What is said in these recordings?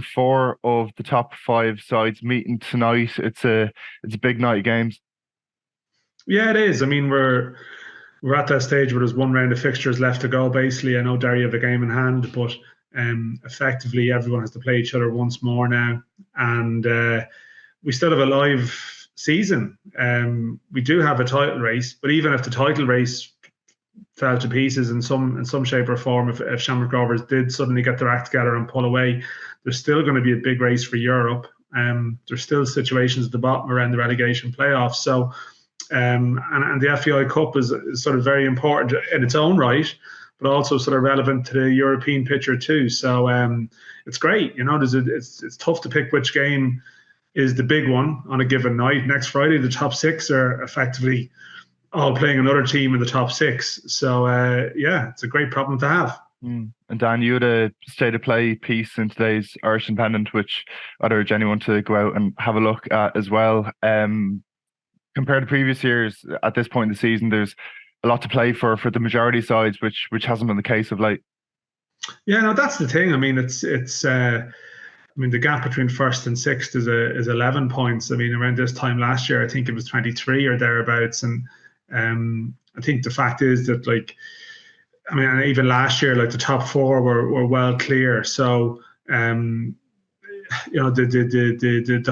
4 of the top 5 sides meeting tonight. It's a big night of games. Yeah, it is. I mean, we're at that stage where there's one round of fixtures left to go. Basically, I know Derry have a game in hand, but effectively everyone has to play each other once more now, and we still have a live season. We do have a title race, but even if the title race fell to pieces in some shape or form, if Shamrock Rovers did suddenly get their act together and pull away, there's still going to be a big race for Europe. There's still situations at the bottom around the relegation playoffs. So, and the FAI Cup is sort of very important in its own right, but also sort of relevant to the European picture too. So it's great. It's tough to pick which game is the big one on a given night. Next Friday, the top 6 are effectively all playing another team in the top 6. So yeah, it's a great problem to have. And Dan, you had a state of play piece in today's Irish Independent, which I'd urge anyone to go out and have a look at as well. Compared to previous years, at this point in the season, there's a lot to play for the majority sides, which hasn't been the case of late. Yeah, no, that's the thing. I mean, it's I mean, the gap between first and sixth is 11 points. I mean, around this time last year, I think it was 23 or thereabouts. And I think the fact is that, like, I mean, and even last year, like, the top 4 were well clear. So, the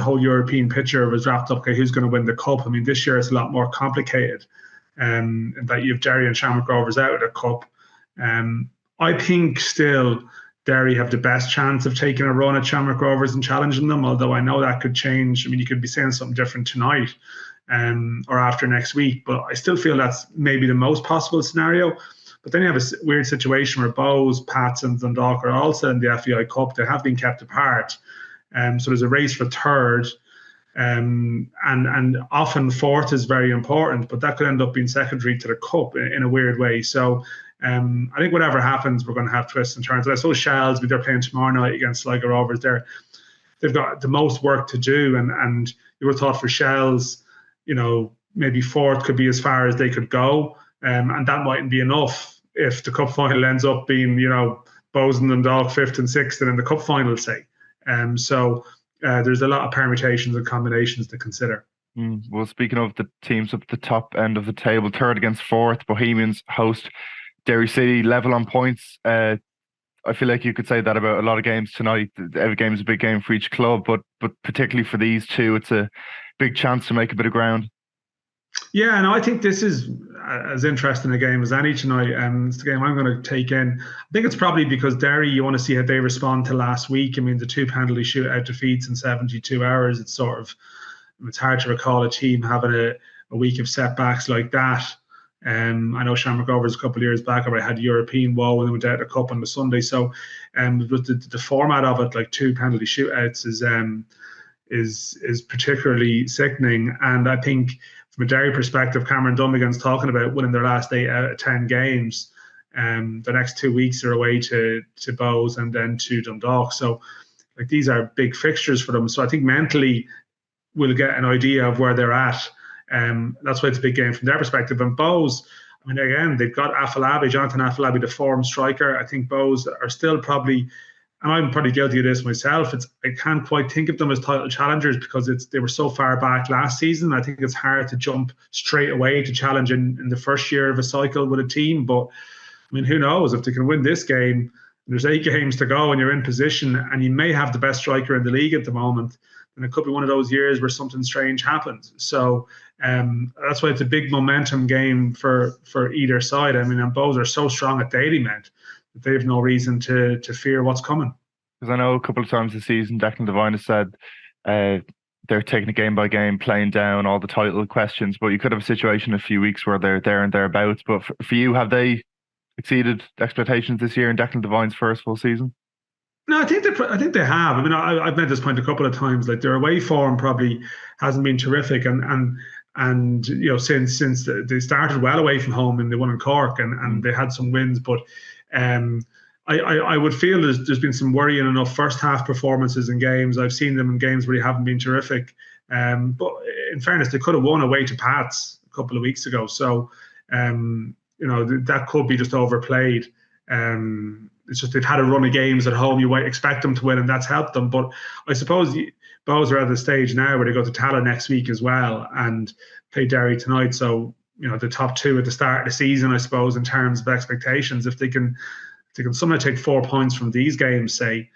whole European picture was wrapped up. Okay, who's going to win the cup? I mean, this year is a lot more complicated. In that you have Derry and Shamrock Rovers out of the cup. I think still Derry have the best chance of taking a run at Shamrock Rovers and challenging them, although I know that could change. I mean, you could be saying something different tonight or after next week, but I still feel that's maybe the most possible scenario. But then you have a weird situation where Bows, Pats and Dundalk are also in the FAI Cup. They have been kept apart. So there's a race for third. And often fourth is very important, but that could end up being secondary to the cup in a weird way. So I think whatever happens, we're going to have twists and turns. I saw Shells, they're playing tomorrow night against Sligo Rovers. They've got the most work to do, and you would have thought for Shells, maybe fourth could be as far as they could go, and that mightn't be enough if the cup final ends up being, Bows and Dundalk fifth and sixth, and in the cup final, say. So there's a lot of permutations and combinations to consider. Well, speaking of the teams up the top end of the table, third against fourth, Bohemians host Derry City, level on points. I feel like you could say that about a lot of games tonight. Every game is a big game for each club, but particularly for these two, it's a big chance to make a bit of ground. Yeah, no, I think this is as interesting a game as any tonight. It's the game I'm going to take in. I think it's probably because Derry, you want to see how they respond to last week. I mean, the 2 penalty shootout defeats in 72 hours. It's hard to recall a team having a week of setbacks like that. I know Shamrock Rovers a couple of years back already had European woe when they went out of the cup on the Sunday. So, but the format of it, like 2 penalty shootouts, is particularly sickening. And I think from a Derry perspective, Cameron Dummigan's talking about winning their last 8 out of 10 games. The next 2 weeks are away to Bows and then to Dundalk. So, like, these are big fixtures for them. So I think mentally we'll get an idea of where they're at. That's why it's a big game from their perspective. And Bows, I mean, again, they've got Jonathan Afolabi, the form striker. I think Bows are still probably, and I'm probably guilty of this myself, I can't quite think of them as title challengers because they were so far back last season. I think it's hard to jump straight away to challenge in the first year of a cycle with a team. But, I mean, who knows? If they can win this game, there's 8 games to go and you're in position and you may have the best striker in the league at the moment, and it could be one of those years where something strange happens. So that's why it's a big momentum game for either side. I mean, and Bows are so strong at Dalymount that they have no reason to fear what's coming. Because I know a couple of times this season, Declan Devine has said they're taking it game by game, playing down all the title questions, but you could have a situation in a few weeks where they're there and thereabouts. But for you, have they exceeded expectations this year in Declan Devine's first full season? No, I think they have. I mean, I've made this point a couple of times. Like, their away form probably hasn't been terrific, and since they started well away from home and they won in Cork and they had some wins, but I would feel there's been some worrying enough first half performances in games. I've seen them in games where they haven't been terrific, but in fairness, they could have won away to Pats a couple of weeks ago. So that could be just overplayed. It's just they've had a run of games at home. You might expect them to win, and that's helped them. But I suppose Bows are at the stage now where they go to Tala next week as well and play Derry tonight. So the top two at the start of the season, I suppose, in terms of expectations, if they can somehow take 4 points from these games, say,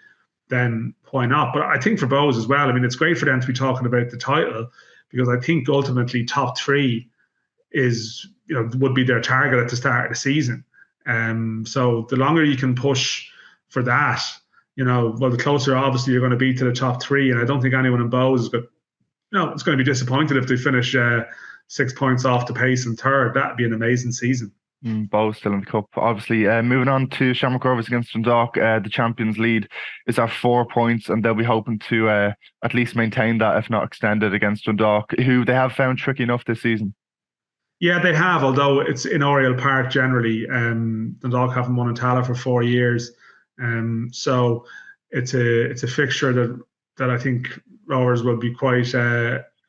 then why not? But I think for Bows as well, I mean, it's great for them to be talking about the title, because I think ultimately top three would be their target at the start of the season. So the longer you can push for that, the closer obviously you're going to be to the top three. And I don't think anyone in Bows it's going to be disappointed if they finish 6 points off the pace in third. That'd be an amazing season. Bows still in the cup, obviously. Moving on to Shamrock Rovers against Dundalk, the champions lead is at 4 points, and they'll be hoping to at least maintain that, if not extend it, against Dundalk, who they have found tricky enough this season. Yeah, they have, although it's in Oriel Park generally. Dundalk haven't won in Tala for 4 years, so it's a fixture that I think Rovers will be quite.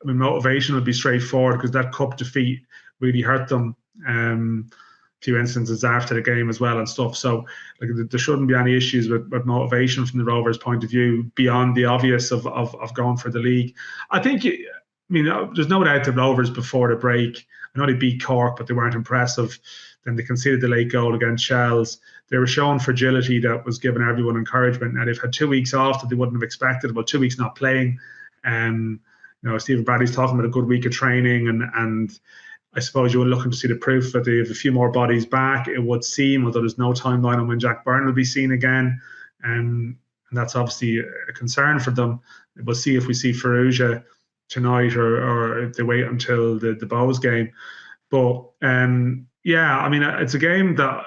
Motivation will be straightforward, because that cup defeat really hurt them. Few instances after the game as well and stuff. So there shouldn't be any issues with motivation from the Rovers' point of view beyond the obvious of going for the league. I think, there's no doubt the Rovers before the break, I know they beat Cork, but they weren't impressive. Then they conceded the late goal against Shells. They were showing fragility that was giving everyone encouragement. Now they've had 2 weeks off that they wouldn't have expected, about 2 weeks not playing. Stephen Bradley's talking about a good week of training, and I suppose you were looking to see the proof that they have a few more bodies back. It would seem, although there's no timeline on when Jack Byrne will be seen again, and that's obviously a concern for them. We'll see if we see Farouja tonight, or if they wait until the Bows game. But it's a game that,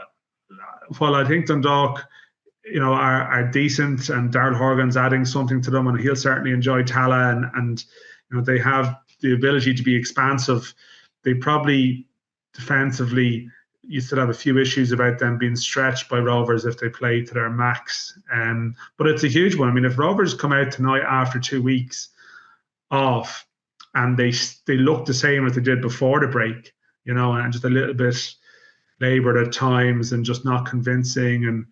while I think Dundalk, are decent, and Darrell Horgan's adding something to them, and he'll certainly enjoy Tala, and they have the ability to be expansive. They probably defensively, you still have a few issues about them being stretched by Rovers if they play to their max. But it's a huge one. I mean, if Rovers come out tonight after 2 weeks off and they look the same as they did before the break, and just a little bit laboured at times and just not convincing, and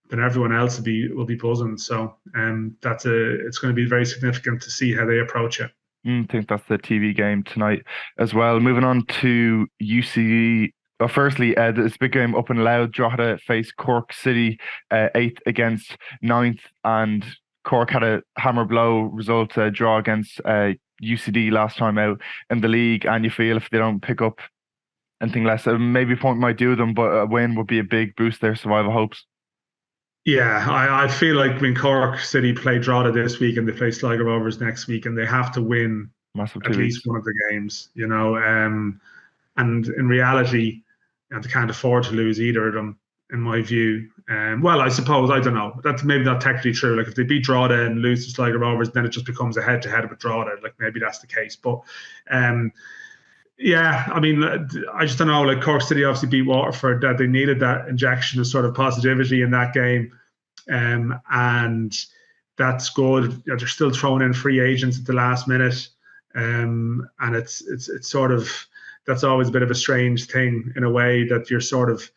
then everyone else will be buzzing. So it's going to be very significant to see how they approach it. I think that's the TV game tonight as well. Moving on to UCD. Firstly, this big game up in Louth. Drogheda faced Cork City, 8th against 9th, and Cork had a hammer blow result, draw against UCD last time out in the league. And you feel if they don't pick up anything less, maybe a point might do them, but a win would be a big boost to their survival hopes. Yeah, I feel like when Cork City play Drogheda this week and they play Sligo Rovers next week, and they have to win at least one of the games, and in reality, they can't afford to lose either of them, in my view. Well, I suppose, I don't know, that's maybe not technically true. Like if they beat Drogheda and lose to Sligo Rovers, then it just becomes a head-to-head with Drogheda. Like maybe that's the case, but yeah, I just don't know. Like Cork City obviously beat Waterford, that they needed that injection of sort of positivity in that game, and that's good. They're still throwing in free agents at the last minute, and it's sort of, that's always a bit of a strange thing in a way, that you're sort of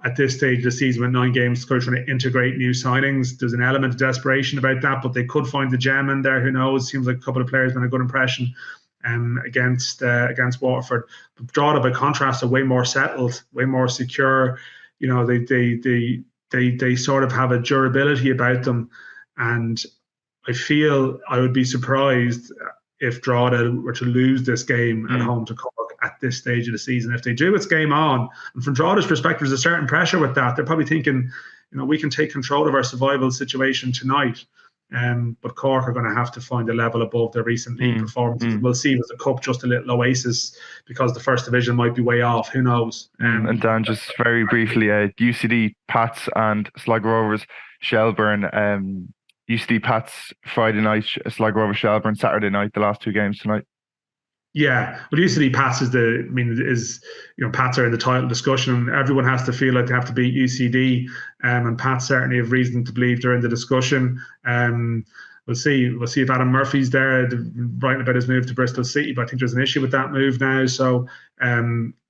at this stage of the season with 9 games trying to integrate new signings. There's an element of desperation about that, but they could find the gem in there. Who knows? Seems like a couple of players made a good impression against Waterford. But Drogheda, by contrast, are way more settled, way more secure. They sort of have a durability about them, and I feel I would be surprised if Drogheda were to lose this game at home to Cork at this stage of the season. If they do, it's game on. And from Drogheda's perspective, there's a certain pressure with that. They're probably thinking, we can take control of our survival situation tonight. But Cork are going to have to find a level above their recent league performances. We'll see with the cup just a little oasis, because the first division might be way off. Who knows? And Dan, just very briefly, UCD Pats and Sligo Rovers Shelburne. UCD Pats Friday night, Sligo Rovers Shelburne Saturday night. The last 2 games tonight. Yeah, but UCD Pats Pats are in the title discussion. Everyone has to feel like they have to beat UCD, and Pats certainly have reason to believe they're in the discussion. We'll see. We'll see if Adam Murphy's there, writing about his move to Bristol City, but I think there's an issue with that move now. So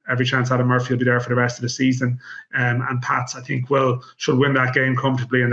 every chance Adam Murphy will be there for the rest of the season. And Pats, I think, should win that game comfortably. And